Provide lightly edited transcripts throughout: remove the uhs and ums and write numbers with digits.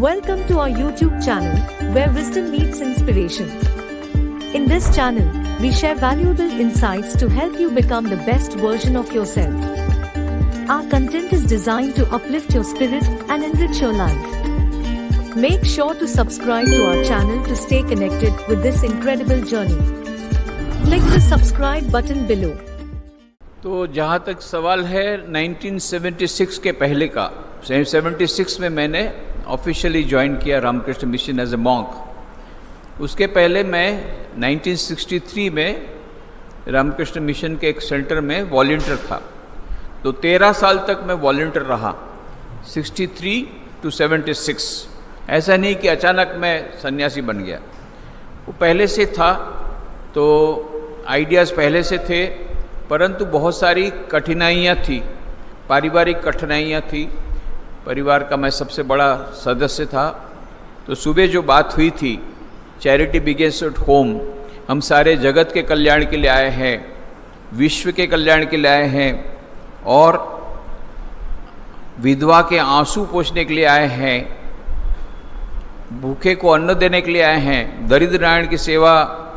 Welcome to our YouTube channel, where wisdom meets inspiration. In this channel, we share valuable insights to help you become the best version of yourself. Our content is designed to uplift your spirit and enrich your life. Make sure to subscribe to our channel to stay connected with this incredible journey. Click the subscribe button below. तो जहाँ तक सवाल है 1976 के पहले का, 76 में मैंने ऑफिशियली ज्वाइन किया Ramakrishna Mission as a monk. उसके पहले मैं 1963 में रामकृष्ण मिशन के एक सेंटर में वॉलंटियर था। तो 13 साल तक मैं वॉलंटियर रहा, 63 to 76। ऐसा नहीं कि अचानक मैं सन्यासी बन गया, वो पहले से था। तो आइडियाज़ पहले से थे, परंतु बहुत सारी कठिनाइयाँ थी, पारिवारिक कठिनाइयाँ थी। परिवार का मैं सबसे बड़ा सदस्य था। तो सुबह जो बात हुई थी, चैरिटी बिगिंस एट होम, हम सारे जगत के कल्याण के लिए आए हैं, विश्व के कल्याण के लिए आए हैं, और विधवा के आंसू पोंछने के लिए आए हैं, भूखे को अन्न देने के लिए आए हैं, दरिद्र नारायण की सेवा,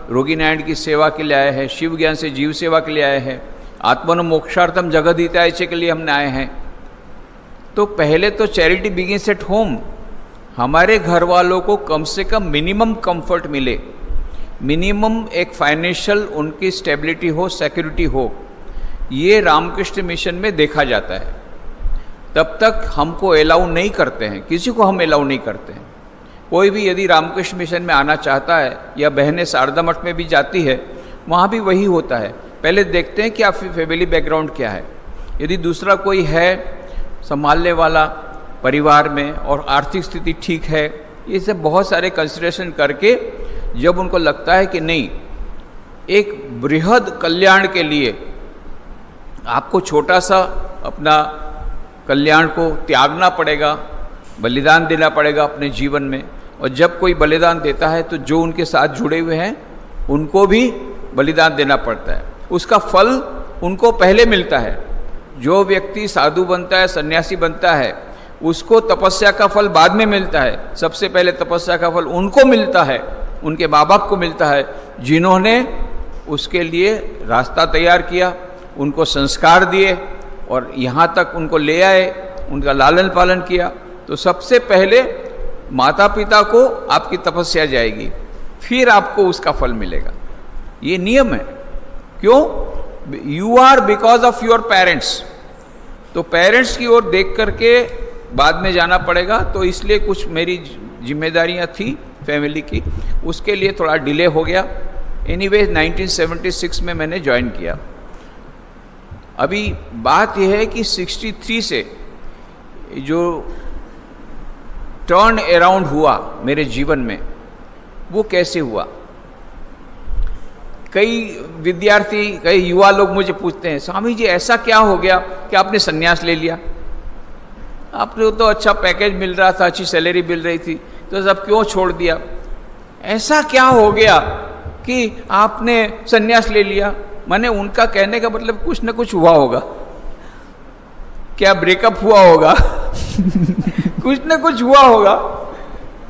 रोगी नारायण की सेवा के लिए आए हैं, शिव ज्ञान से जीव सेवा के लिए आए हैं, आत्मनो मोक्षार्थम जगत हिताय के लिए हमने आए हैं। तो पहले तो चैरिटी बिगिंस एट होम, हमारे घर वालों को कम से कम मिनिमम कंफर्ट मिले, मिनिमम एक फाइनेंशियल उनकी स्टेबिलिटी हो, सिक्योरिटी हो, ये रामकृष्ण मिशन में देखा जाता है। तब तक हमको अलाउ नहीं करते हैं, किसी को हम अलाउ नहीं करते हैं। कोई भी यदि रामकृष्ण मिशन में आना चाहता है, या बहनें शारदा मठ में भी जाती है, वहाँ भी वही होता है। पहले देखते हैं कि आपकी फैमिली बैकग्राउंड क्या है। यदि दूसरा कोई है संभालने वाला परिवार में और आर्थिक स्थिति ठीक है, ये सब बहुत सारे कंसिडरेशन करके जब उनको लगता है कि नहीं, एक बृहद कल्याण के लिए आपको छोटा सा अपना कल्याण को त्यागना पड़ेगा, बलिदान देना पड़ेगा अपने जीवन में। और जब कोई बलिदान देता है तो जो उनके साथ जुड़े हुए हैं उनको भी बलिदान देना पड़ता है। उसका फल उनको पहले मिलता है। जो व्यक्ति साधु बनता है, सन्यासी बनता है, उसको तपस्या का फल बाद में मिलता है। सबसे पहले तपस्या का फल उनको मिलता है, उनके माँ बाप को मिलता है, जिन्होंने उसके लिए रास्ता तैयार किया, उनको संस्कार दिए और यहाँ तक उनको ले आए, उनका लालन पालन किया। तो सबसे पहले माता पिता को आपकी तपस्या जाएगी, फिर आपको उसका फल मिलेगा। ये नियम है। क्यों? You are because of your parents. तो पेरेंट्स की ओर देख करके बाद में जाना पड़ेगा। तो इसलिए कुछ मेरी जिम्मेदारियां थी फैमिली की, उसके लिए थोड़ा डिले हो गया। एनीवे 1976 में मैंने ज्वाइन किया। अभी बात यह है कि 63 से जो टर्न अराउंड हुआ मेरे जीवन में, वो कैसे हुआ? कई विद्यार्थी, कई युवा लोग मुझे पूछते हैं, स्वामी जी ऐसा क्या हो गया कि आपने संन्यास ले लिया? आपने तो अच्छा पैकेज मिल रहा था, अच्छी सैलरी मिल रही थी, तो सब क्यों छोड़ दिया? ऐसा क्या हो गया कि आपने संन्यास ले लिया? मैंने उनका कहने का मतलब कुछ न कुछ हुआ होगा। क्या ब्रेकअप हुआ होगा? कुछ न कुछ हुआ होगा,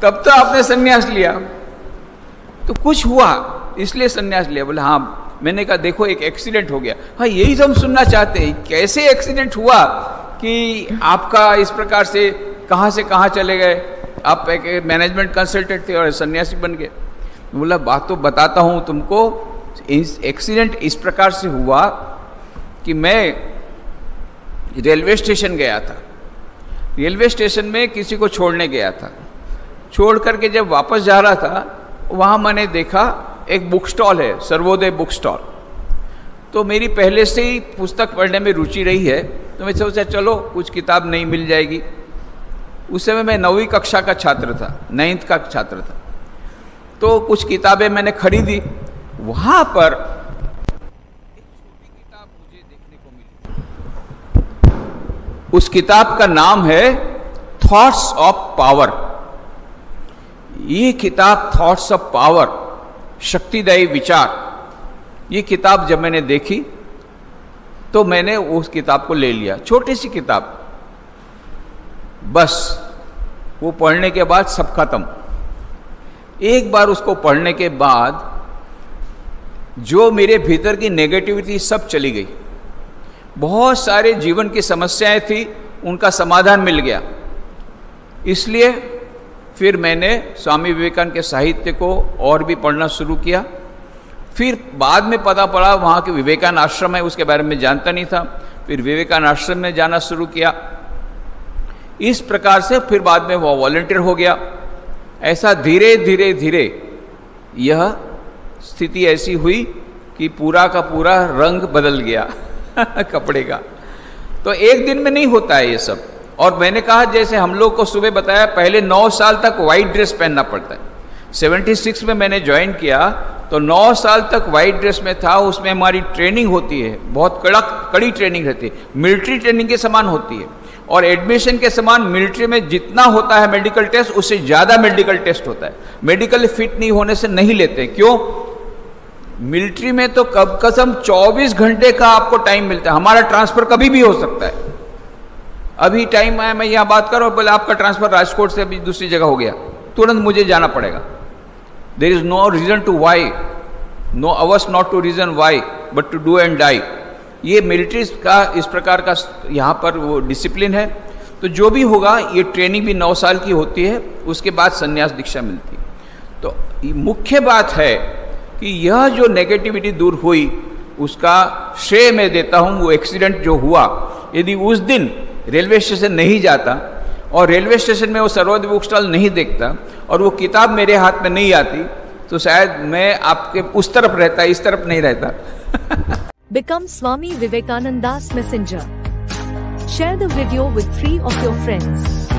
तब तो आपने संन्यास लिया। तो कुछ हुआ इसलिए संन्यास लिया। बोले हाँ। मैंने कहा देखो एक एक्सीडेंट हो गया। हाँ, यही तो हम सुनना चाहते हैं। कैसे एक्सीडेंट हुआ कि आपका इस प्रकार से कहाँ चले गए? आप एक मैनेजमेंट कंसल्टेंट थे और सन्यासी बन गए। बोला बात तो बताता हूँ तुमको। एक्सीडेंट इस प्रकार से हुआ कि मैं रेलवे स्टेशन गया था। रेलवे स्टेशन में किसी को छोड़ने गया था। छोड़ करके जब वापस जा रहा था, वहाँ मैंने देखा एक बुक स्टॉल है, सर्वोदय बुक स्टॉल। तो मेरी पहले से ही पुस्तक पढ़ने में रुचि रही है, तो मैं सोचा चलो कुछ किताब नई मिल जाएगी। उस समय मैं 9वीं कक्षा का छात्र था, 9th का छात्र था। तो कुछ किताबें मैंने खरीदी। वहाँ पर एक छोटी किताब मुझे देखने को मिली। उस किताब का नाम है थॉट्स ऑफ पावर। ये किताब थॉट्स ऑफ पावर, शक्तिदायी विचार, ये किताब जब मैंने देखी तो मैंने उस किताब को ले लिया। छोटी सी किताब, बस वो पढ़ने के बाद सब खत्म। एक बार उसको पढ़ने के बाद जो मेरे भीतर की नेगेटिविटी सब चली गई। बहुत सारे जीवन की समस्याएं थी, उनका समाधान मिल गया। इसलिए फिर मैंने स्वामी विवेकानंद के साहित्य को और भी पढ़ना शुरू किया। फिर बाद में पता पड़ा वहाँ के विवेकानंद आश्रम है, उसके बारे में जानता नहीं था। फिर विवेकानंद आश्रम में जाना शुरू किया। इस प्रकार से फिर बाद में वो वॉलंटियर हो गया। ऐसा धीरे धीरे धीरे यह स्थिति ऐसी हुई कि पूरा का पूरा रंग बदल गया कपड़े का। तो एक दिन में नहीं होता है ये सब। और मैंने कहा, जैसे हम लोग को सुबह बताया, पहले 9 साल तक वाइट ड्रेस पहनना पड़ता है। 76 में मैंने ज्वाइन किया तो 9 साल तक वाइट ड्रेस में था। उसमें हमारी ट्रेनिंग होती है, बहुत कड़ी ट्रेनिंग रहती है, मिलिट्री ट्रेनिंग के समान होती है। और एडमिशन के समान मिलिट्री में जितना होता है मेडिकल टेस्ट, उससे ज़्यादा मेडिकल टेस्ट होता है। मेडिकल फिट नहीं होने से नहीं लेते। क्यों? मिलिट्री में तो कब कसम 24 घंटे का आपको टाइम मिलता है। हमारा ट्रांसफर कभी भी हो सकता है। अभी टाइम आया, मैं यहाँ बात करूँ, बोले आपका ट्रांसफर राजकोट से अभी दूसरी जगह हो गया, तुरंत मुझे जाना पड़ेगा। There is no reason to why, no ours not to reason why, but to do and die. ये मिलिट्री का इस प्रकार का यहाँ पर वो डिसिप्लिन है। तो जो भी होगा, ये ट्रेनिंग भी 9 साल की होती है, उसके बाद संन्यास दीक्षा मिलती है। तो मुख्य बात है कि यह जो नेगेटिविटी दूर हुई, उसका श्रेय मैं देता हूँ वो एक्सीडेंट जो हुआ। यदि उस दिन रेलवे स्टेशन नहीं जाता और रेलवे स्टेशन में वो सर्वोदय बुक स्टॉल नहीं देखता और वो किताब मेरे हाथ में नहीं आती, तो शायद मैं आपके उस तरफ रहता, इस तरफ नहीं रहता। Become Swami Vivekananda's messenger. Share the video with 3 of your friends.